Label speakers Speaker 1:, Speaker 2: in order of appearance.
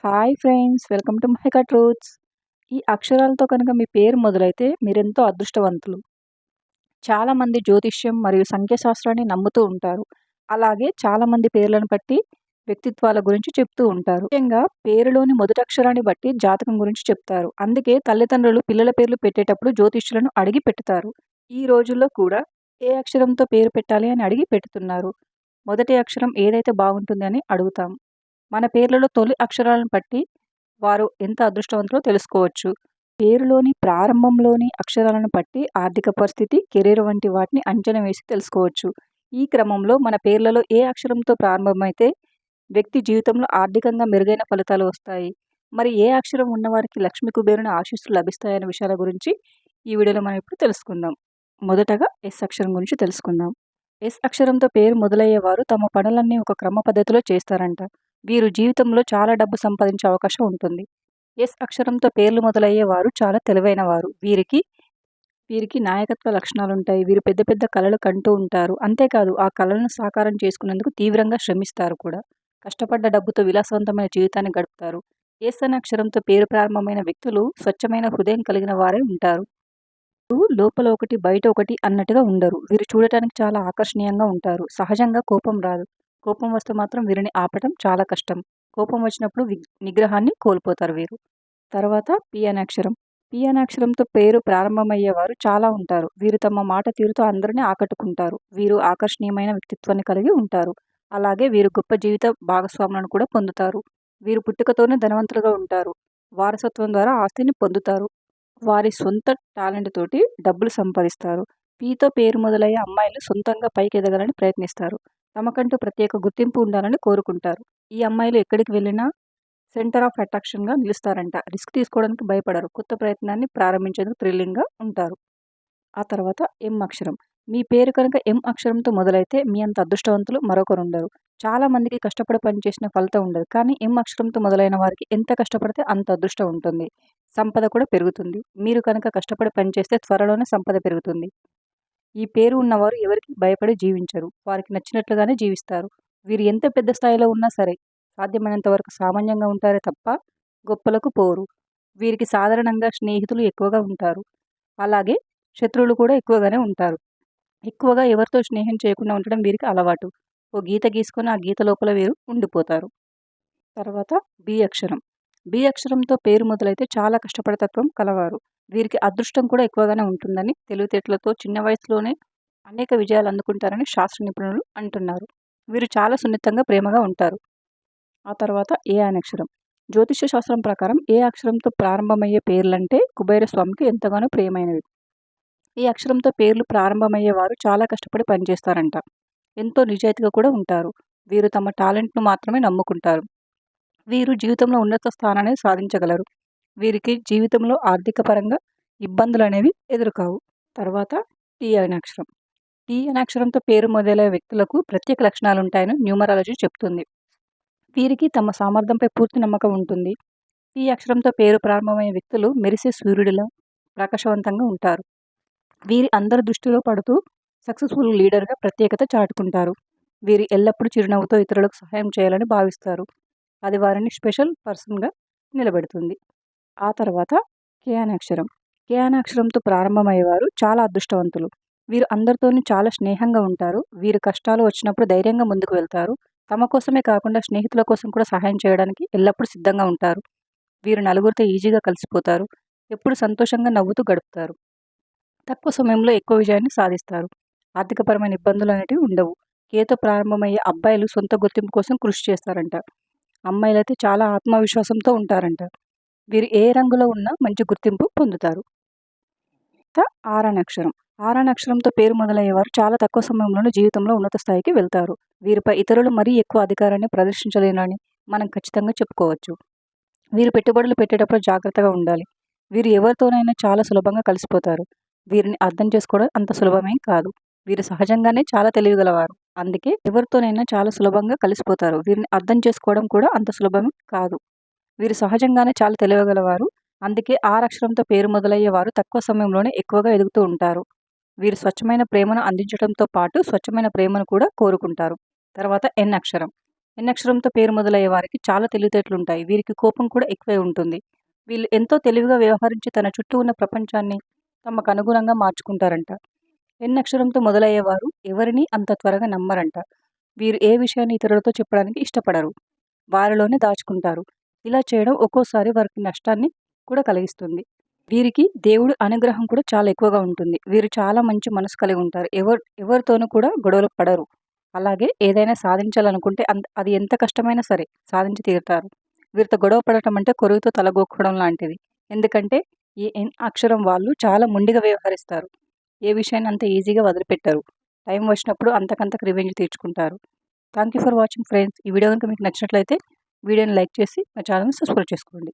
Speaker 1: Hi friends, welcome to Mahika truths. ఈ అక్షరాలతో కనుక మీ పేరు మొదలైతే మీరెంతో అదృష్టవంతులు. చాలామంది జ్యోతిష్యం మరియు సంఖ్యాశాస్త్రాన్ని నమ్ముతూ ఉంటారు. అలాగే చాలామంది పేర్లను బట్టి వ్యక్తిత్వాల గురించి చెప్తూ ఉంటారు. ముఖ్యంగా పేరులోని మొదటి అక్షరాన్ని బట్టి జాతకం గురించి చెప్తారు. అందుకే తల్లిదండ్రులు పిల్లల పేర్లు పెట్టేటప్పుడు జ్యోతిష్యులను అడిగి పెడతారు. ఈ రోజుల్లో కూడా ఏ అక్షరంతో పేరు పెట్టాలి అని అడిగి పెడుతున్నారు. మొదటి అక్షరం ఏదైతే బాగుంటుంది అని అడుగుతాం. మన పేర్లలో తొలి అక్షరాలను బట్టి వారు ఎంత అదృష్టవంతులో తెలుసుకోవచ్చు. పేరులోని ప్రారంభంలోని అక్షరాలను బట్టి ఆర్థిక పరిస్థితి, కెరీర్ వంటి వాటిని అంచనా వేసి తెలుసుకోవచ్చు. ఈ క్రమంలో మన పేర్లలో ఏ అక్షరంతో ప్రారంభమైతే వ్యక్తి జీవితంలో ఆర్థికంగా మెరుగైన ఫలితాలు వస్తాయి, మరి ఏ అక్షరం ఉన్నవారికి లక్ష్మీ కుబేరుని ఆశీస్సులు లభిస్తాయనే విషయాల గురించి ఈ వీడియోలో మనం ఇప్పుడు తెలుసుకుందాం. మొదటగా ఎస్ అక్షరం గురించి తెలుసుకుందాం. ఎస్ అక్షరంతో పేరు మొదలయ్యేవారు తమ పనులన్నీ ఒక క్రమ పద్ధతిలో చేస్తారంట. వీరు జీవితంలో చాలా డబ్బు సంపాదించే అవకాశం ఉంటుంది. ఎస్ అక్షరంతో పేర్లు మొదలయ్యే వారు చాలా తెలివైన వారు. వీరికి నాయకత్వ లక్షణాలుంటాయి. వీరు పెద్ద పెద్ద కలలు కంటూ ఉంటారు. అంతేకాదు ఆ కలలను సాకారం చేసుకునేందుకు తీవ్రంగా శ్రమిస్తారు కూడా. కష్టపడ్డ డబ్బుతో విలాసవంతమైన జీవితాన్ని గడుపుతారు. ఎస్ అనే అక్షరంతో పేరు ప్రారంభమైన వ్యక్తులు స్వచ్ఛమైన హృదయం కలిగిన వారే ఉంటారు. లోపల ఒకటి బయట ఒకటి అన్నట్టుగా ఉండరు. వీరు చూడటానికి చాలా ఆకర్షణీయంగా ఉంటారు. సహజంగా కోపం రాదు. కోపం వస్తే మాత్రం వీరిని ఆపటం చాలా కష్టం. కోపం వచ్చినప్పుడు నిగ్రహాన్ని కోల్పోతారు వీరు. తర్వాత పి అనే అక్షరం. పి అనే అక్షరంతో పేరు ప్రారంభమయ్యేవారు చాలా ఉంటారు. వీరు తమ మాట తీరుతో అందరినీ ఆకట్టుకుంటారు. వీరు ఆకర్షణీయమైన వ్యక్తిత్వాన్ని కలిగి ఉంటారు. అలాగే వీరు గొప్ప జీవిత భాగస్వాములను కూడా పొందుతారు. వీరు పుట్టుకతోనే ధనవంతులుగా ఉంటారు. వారసత్వం ద్వారా ఆస్తిని పొందుతారు. వారి సొంత టాలెంట్ తోటి డబ్బులు సంపాదిస్తారు. పీతో పేరు మొదలయ్యే అమ్మాయిలు సొంతంగా పైకి ఎదగాలని ప్రయత్నిస్తారు. తమకంటూ ప్రత్యేక గుర్తింపు ఉండాలని కోరుకుంటారు. ఈ అమ్మాయిలు ఎక్కడికి వెళ్ళినా సెంటర్ ఆఫ్ అట్రాక్షన్గా నిలుస్తారంట. రిస్క్ తీసుకోవడానికి భయపడరు. కొత్త ప్రయత్నాన్ని ప్రారంభించేందుకు థ్రిల్లింగ్గా ఉంటారు. ఆ తర్వాత ఎం అక్షరం. మీ పేరు కనుక ఎం అక్షరంతో మొదలైతే మీ అంత అదృష్టవంతులు మరొకరు ఉండరు. చాలా మందికి కష్టపడి పనిచేసిన ఫలితం ఉండదు. కానీ ఎం అక్షరంతో మొదలైన వారికి ఎంత కష్టపడితే అంత అదృష్టం ఉంటుంది. సంపద కూడా పెరుగుతుంది. మీరు కనుక కష్టపడి పనిచేస్తే త్వరలోనే సంపద పెరుగుతుంది. ఈ పేరు ఉన్నవారు ఎవరికి భయపడి జీవించరు. వారికి నచ్చినట్లుగానే జీవిస్తారు. వీరు ఎంత పెద్ద స్థాయిలో ఉన్నా సరే సాధ్యమైనంత వరకు సామాన్యంగా ఉంటారే తప్ప గొప్పలకు పోరు. వీరికి సాధారణంగా స్నేహితులు ఎక్కువగా ఉంటారు. అలాగే శత్రువులు కూడా ఎక్కువగానే ఉంటారు. ఎక్కువగా ఎవరితో స్నేహం చేయకుండా ఉండడం వీరికి అలవాటు. ఓ గీత గీసుకొని ఆ గీత లోపల వీరు ఉండిపోతారు. తర్వాత బి అక్షరం. బి అక్షరంతో పేరు మొదలైతే చాలా కష్టపడే తత్వం కలవారు. వీరికి అదృష్టం కూడా ఎక్కువగానే ఉంటుందని, తెలివితేటలతో చిన్న వయసులోనే అనేక విజయాలు అందుకుంటారని శాస్త్ర నిపుణులు అంటున్నారు. వీరు చాలా సున్నితంగా ప్రేమగా ఉంటారు. ఆ తర్వాత ఏ అనే అక్షరం. జ్యోతిష్య శాస్త్రం ప్రకారం ఏ అక్షరంతో ప్రారంభమయ్యే పేర్లంటే కుబేర స్వామికి ఎంతగానో ప్రియమైనవి. ఈ అక్షరంతో పేర్లు ప్రారంభమయ్యే వారు చాలా కష్టపడి పనిచేస్తారంట. ఎంతో నిజాయితీగా కూడా ఉంటారు. వీరు తమ టాలెంట్ను మాత్రమే నమ్ముకుంటారు. వీరు జీవితంలో ఉన్నత స్థానాన్ని సాధించగలరు. వీరికి జీవితంలో ఆర్థిక పరంగా ఇబ్బందులు అనేవి ఎదురుకావు. తర్వాత టీ అనే అక్షరం. టీ అనే అక్షరంతో పేరు మొదలయ్యే వ్యక్తులకు ప్రత్యేక లక్షణాలు ఉంటాయని న్యూమరాలజీ చెప్తుంది. వీరికి తమ సామర్థ్యంపై పూర్తి నమ్మకం ఉంటుంది. టీ అక్షరంతో పేరు ప్రారంభమయ్యే వ్యక్తులు మెరిసే సూర్యుడిలా ప్రకాశవంతంగా ఉంటారు. వీరి అందరి దృష్టిలో పడుతూ సక్సెస్ఫుల్ లీడర్గా ప్రత్యేకత చాటుకుంటారు. వీరు ఎల్లప్పుడూ చిరునవ్వుతో ఇతరులకు సహాయం చేయాలని భావిస్తారు. అది వారిని స్పెషల్ పర్సన్గా నిలబెడుతుంది. ఆ తర్వాత కే అనే అక్షరం. కే అనే అక్షరంతో ప్రారంభమయ్యేవారు చాలా అదృష్టవంతులు. వీరు అందరితోని చాలా స్నేహంగా ఉంటారు. వీరు కష్టాలు వచ్చినప్పుడు ధైర్యంగా ముందుకు వెళ్తారు. తమ కోసమే కాకుండా స్నేహితుల కోసం కూడా సహాయం చేయడానికి ఎల్లప్పుడూ సిద్ధంగా ఉంటారు. వీరు నలుగురితో ఈజీగా కలిసిపోతారు. ఎప్పుడు సంతోషంగా నవ్వుతూ గడుపుతారు. తక్కువ సమయంలో ఎక్కువ విజయాన్ని సాధిస్తారు. ఆర్థికపరమైన ఇబ్బందులు అనేటివి ఉండవు. కేతో ప్రారంభమయ్యే అబ్బాయిలు సొంత గుర్తింపు కోసం కృషి చేస్తారంట. అమ్మాయిలైతే చాలా ఆత్మవిశ్వాసంతో ఉంటారంట. వీరు ఏ రంగులో ఉన్నా మంచి గుర్తింపు పొందుతారు. ఆరని అక్షరం. ఆరని అక్షరంతో పేరు మొదలయ్యేవారు చాలా తక్కువ సమయంలోనే జీవితంలో ఉన్నత స్థాయికి వెళ్తారు. వీరిపై ఇతరులు మరీ ఎక్కువ అధికారాన్ని ప్రదర్శించలేనని మనం ఖచ్చితంగా చెప్పుకోవచ్చు. వీరు పెట్టుబడులు పెట్టేటప్పుడు జాగ్రత్తగా ఉండాలి. వీరు ఎవరితోనైనా చాలా సులభంగా కలిసిపోతారు. వీరిని అర్థం చేసుకోవడం అంత సులభమేం కాదు. వీరు సహజంగానే చాలా తెలివిగలవారు. అందుకే ఎవరితోనైనా చాలా సులభంగా కలిసిపోతారు. వీరిని అర్థం చేసుకోవడం కూడా అంత సులభం కాదు. వీరు సహజంగానే చాలా తెలివిగలవారు. అందుకే అక్షరంతో పేరు మొదలయ్యే వారు తక్కువ సమయంలోనే ఎక్కువగా ఎదుగుతూ ఉంటారు. వీరు స్వచ్ఛమైన ప్రేమను అందించడంతో పాటు స్వచ్ఛమైన ప్రేమను కూడా కోరుకుంటారు. తర్వాత ఎన్ అక్షరం. ఎన్ అక్షరంతో పేరు మొదలయ్యే వారికి చాలా తెలివితేటలుంటాయి. వీరికి కోపం కూడా ఎక్కువే ఉంటుంది. వీళ్ళు ఎంతో తెలివిగా వ్యవహరించి తన చుట్టూ ఉన్న ప్రపంచాన్ని తమకు అనుగుణంగా మార్చుకుంటారంట. ఎన్ అక్షరంతో మొదలయ్యేవారు ఎవరిని అంత త్వరగా నమ్మరంట. వీరు ఏ విషయాన్ని ఇతరులతో చెప్పడానికి ఇష్టపడరు. వారిలోనే దాచుకుంటారు. ఇలా చేయడం ఒక్కోసారి వారికి నష్టాన్ని కూడా కలిగిస్తుంది. వీరికి దేవుడి అనుగ్రహం కూడా చాలా ఎక్కువగా ఉంటుంది. వీరు చాలా మంచి మనసు కలిగి ఉంటారు. ఎవరితోనూ కూడా గొడవలు పడరు. అలాగే ఏదైనా సాధించాలనుకుంటే అది ఎంత కష్టమైనా సరే సాధించి తీరుతారు. వీరితో గొడవ పడటం అంటే కొరువుతో తలగొక్కడం లాంటిది. ఎందుకంటే ఈ ఎన్ అక్షరం వాళ్ళు చాలా మొండిగా వ్యవహరిస్తారు. ఏ విషయాన్ని అంత ఈజీగా వదిలిపెట్టరు. టైం వచ్చినప్పుడు అంతకంతకు రివెంజ్ తీర్చుకుంటారు. Thank you for watching friends. ఈ వీడియో కనుక మీకు నచ్చినట్లయితే వీడియోని లైక్ చేసి మా ఛానల్ని సబ్స్క్రైబ్ చేసుకోండి.